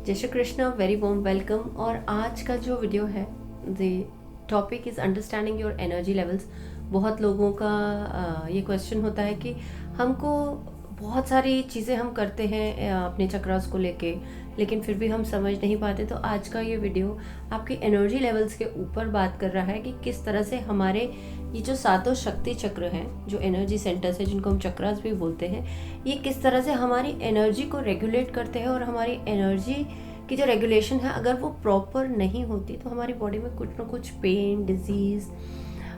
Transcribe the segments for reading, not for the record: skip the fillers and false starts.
जय Shri Krishna, very warm welcome. और आज का जो वीडियो है, the topic is understanding your energy levels. बहुत लोगों का ये क्वेश्चन होता है कि हमको बहुत सारी चीज़ें हम करते हैं अपने चक्रास को लेके, लेकिन फिर भी हम समझ नहीं पाते। तो आज का ये वीडियो आपके एनर्जी लेवल्स के ऊपर बात कर रहा है कि किस तरह से हमारे ये जो सातों शक्ति चक्र हैं, जो एनर्जी सेंटर्स हैं, जिनको हम चक्रास भी बोलते हैं, ये किस तरह से हमारी एनर्जी को रेगुलेट करते हैं। और हमारी एनर्जी की जो रेगुलेशन है, अगर वो प्रॉपर नहीं होती तो हमारी बॉडी में कुछ ना कुछ पेन, डिजीज़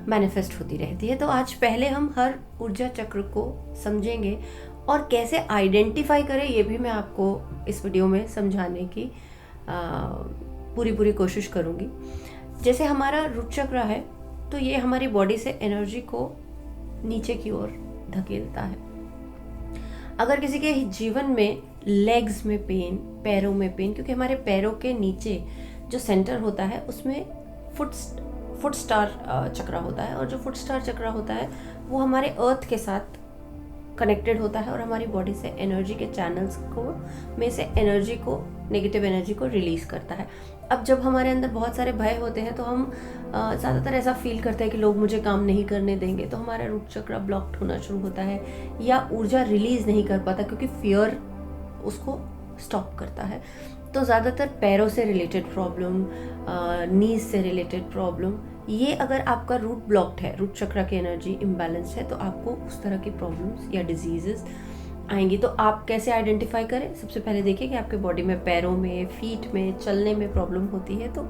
मैनिफेस्ट होती रहती है। तो आज पहले हम हर ऊर्जा चक्र को समझेंगे और कैसे आइडेंटिफाई करें, ये भी मैं आपको इस वीडियो में समझाने की पूरी कोशिश करूँगी। जैसे हमारा रूट चक्र है, तो ये हमारी बॉडी से एनर्जी को नीचे की ओर धकेलता है। अगर किसी के जीवन में लेग्स में पेन, पैरों में पेन, क्योंकि हमारे पैरों के नीचे जो सेंटर होता है उसमें फुट स्टार चक्र होता है, और जो फुट स्टार चक्र होता है वो हमारे अर्थ के साथ कनेक्टेड होता है और हमारी बॉडी से एनर्जी के चैनल्स को में से एनर्जी को, नेगेटिव एनर्जी को रिलीज करता है। अब जब हमारे अंदर बहुत सारे भय होते हैं तो हम ज़्यादातर ऐसा फील करते हैं कि लोग मुझे काम नहीं करने देंगे, तो हमारा रूट चक्र ब्लॉक्ड होना शुरू होता है या ऊर्जा रिलीज नहीं कर पाता, क्योंकि फियर उसको स्टॉप करता है। तो ज़्यादातर पैरों से रिलेटेड प्रॉब्लम, नीज से रिलेटेड प्रॉब्लम, ये अगर आपका रूट ब्लॉक्ड है, रूट चक्र की एनर्जी इम्बैलेंस्ड है, तो आपको उस तरह की प्रॉब्लम्स या डिजीजेस आएंगी। तो आप कैसे आइडेंटिफाई करें? सबसे पहले देखिए कि आपके बॉडी में, पैरों में, फीट में, चलने में प्रॉब्लम होती है, तो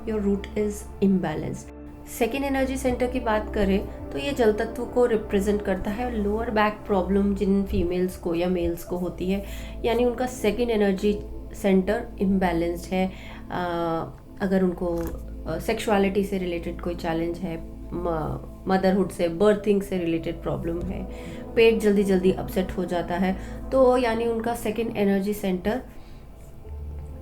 your root is imbalanced. Second energy centre की बात करें तो ये जल तत्व को रिप्रेजेंट करता है। लोअर बैक प्रॉब्लम जिन फीमेल्स को या मेल्स को होती है, यानी उनका सेकेंड एनर्जी सेंटर इम्बैलेंस्ड है। अगर उनको सेक्सुअलिटी से रिलेटेड कोई चैलेंज है, मदरहुड से, बर्थिंग से रिलेटेड प्रॉब्लम है, पेट जल्दी जल्दी अपसेट हो जाता है, तो यानी उनका सेकेंड एनर्जी सेंटर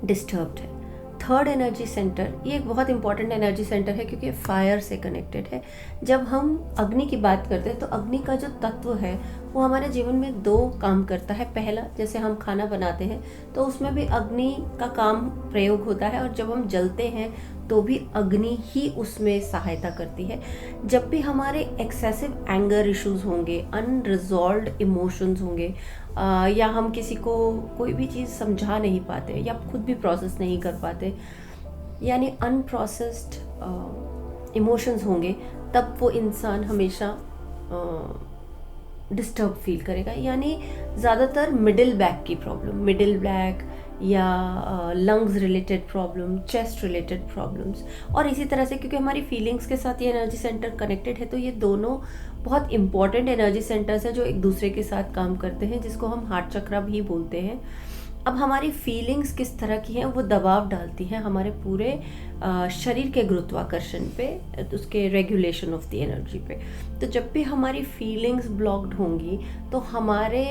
डिस्टर्ब्ड है। थर्ड एनर्जी सेंटर, ये एक बहुत इंपॉर्टेंट एनर्जी सेंटर है क्योंकि फायर से कनेक्टेड है। जब हम अग्नि की बात करते हैं तो अग्नि का जो तत्व है वो हमारे जीवन में दो काम करता है। पहला, जैसे हम खाना बनाते हैं तो उसमें भी अग्नि का काम प्रयोग होता है, और जब हम जलते हैं तो भी अग्नि ही उसमें सहायता करती है। जब भी हमारे एक्सेसिव एंगर इश्यूज होंगे, अनरिजॉल्व्ड इमोशंस होंगे, या हम किसी को कोई भी चीज़ समझा नहीं पाते या खुद भी प्रोसेस नहीं कर पाते, यानी अनप्रोसेस्ड इमोशंस होंगे, तब वो इंसान हमेशा डिस्टर्ब फील करेगा। यानी ज़्यादातर मिडिल बैक की प्रॉब्लम, मिडिल बैक या lungs related problem, chest related problems, और इसी तरह से क्योंकि हमारी फीलिंग्स के साथ ये एनर्जी सेंटर कनेक्टेड है, तो ये दोनों बहुत इंपॉर्टेंट एनर्जी सेंटर्स हैं जो एक दूसरे के साथ काम करते हैं, जिसको हम हार्ट चक्र भी बोलते हैं। अब हमारी फीलिंग्स किस तरह की हैं, वो दबाव डालती हैं हमारे पूरे शरीर के गुरुत्वाकर्षण पे, उसके रेगुलेशन ऑफ द एनर्जी पे। तो जब भी हमारी फीलिंग्स ब्लॉक्ड होंगी तो हमारे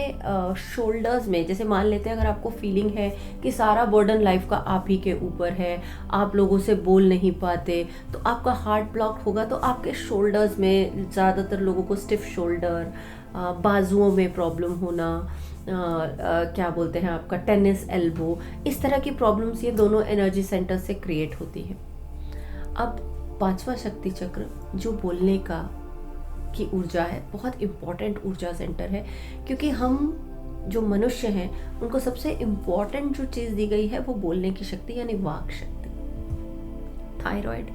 शोल्डर्स में, जैसे मान लेते हैं अगर आपको फीलिंग है कि सारा बर्डन लाइफ का आप ही के ऊपर है, आप लोगों से बोल नहीं पाते, तो आपका हार्ट ब्लॉक होगा, तो आपके शोल्डर्स में, ज़्यादातर लोगों को स्टिफ शोल्डर, बाजुओं में प्रॉब्लम होना, क्या बोलते हैं आपका टेनिस एल्बो, इस तरह की प्रॉब्लम्स ये दोनों एनर्जी सेंटर से क्रिएट होती है। अब पांचवा शक्ति चक्र जो बोलने का की ऊर्जा है, बहुत इम्पॉर्टेंट ऊर्जा सेंटर है, क्योंकि हम जो मनुष्य हैं उनको सबसे इम्पॉर्टेंट जो चीज़ दी गई है वो बोलने की शक्ति, यानी वाक शक्ति। थायराइड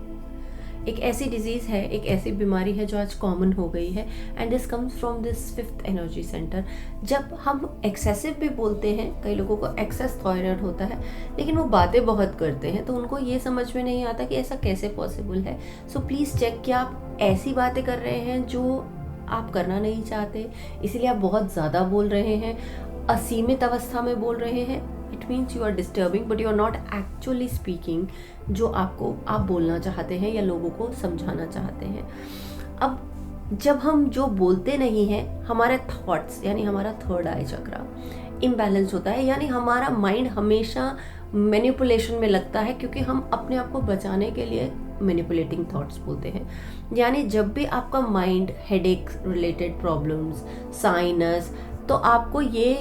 एक ऐसी डिजीज़ है, एक ऐसी बीमारी है जो आज कॉमन हो गई है, and this comes from this fifth energy centre. जब हम एक्सेसिव भी बोलते हैं, कई लोगों को एक्सेस थायराइड होता है, लेकिन वो बातें बहुत करते हैं, तो उनको ये समझ में नहीं आता कि ऐसा कैसे पॉसिबल है। सो प्लीज़ चेक कि आप ऐसी बातें कर रहे हैं जो आप करना नहीं चाहते, इसीलिए आप बहुत ज़्यादा बोल रहे हैं, असीमित अवस्था में बोल रहे हैं। It means you are disturbing but you are not actually speaking जो आप बोलना चाहते हैं या लोगों को समझाना चाहते हैं। अब जब हम जो बोलते नहीं हैं, हमारे थॉट्स, यानी हमारा थर्ड आई चक्रा इम्बैलेंस होता है, यानी हमारा माइंड हमेशा मैनिपुलेशन में लगता है, क्योंकि हम अपने आप को बचाने के लिए मैनिपुलेटिंग थॉट्स बोलते हैं। यानी जब भी आपका mind headache related problems, sinus, तो आपको ये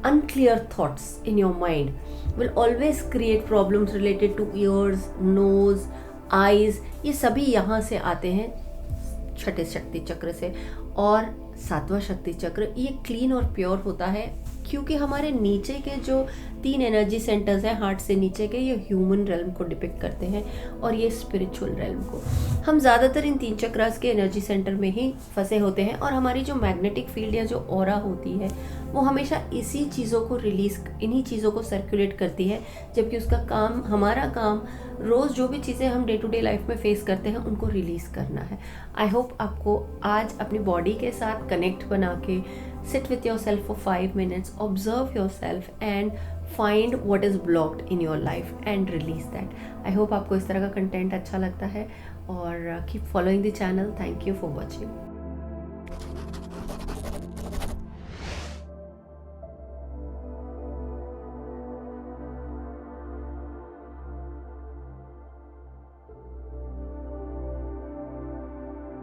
unclear thoughts in your mind will always create problems related to ears, nose, eyes. ये सभी यहाँ से आते हैं, छठे शक्ति चक्र से। और सातवां शक्ति चक्र ये क्लीन और प्योर होता है, क्योंकि हमारे नीचे के जो 3 एनर्जी सेंटर्स हैं हार्ट से नीचे के, ये ह्यूमन रेल्म को डिपिक्ट करते हैं और ये स्पिरिचुअल रेल्म को। हम ज़्यादातर इन 3 चक्रास के एनर्जी सेंटर में ही फंसे होते हैं, और हमारी जो मैग्नेटिक फील्ड या जो ऑरा होती है वो हमेशा इसी चीज़ों को इन्हीं चीज़ों को सर्कुलेट करती है, जबकि उसका काम, हमारा काम रोज़ जो भी चीज़ें हम डे टू डे लाइफ में फेस करते हैं उनको रिलीज़ करना है। आई होप आपको आज अपनी बॉडी के साथ कनेक्ट बना के sit with yourself for 5 minutes, observe yourself and find what is blocked in your life and release that. I hope आपको इस तरह का कंटेंट अच्छा लगता है, और keep following the channel. Thank you for watching.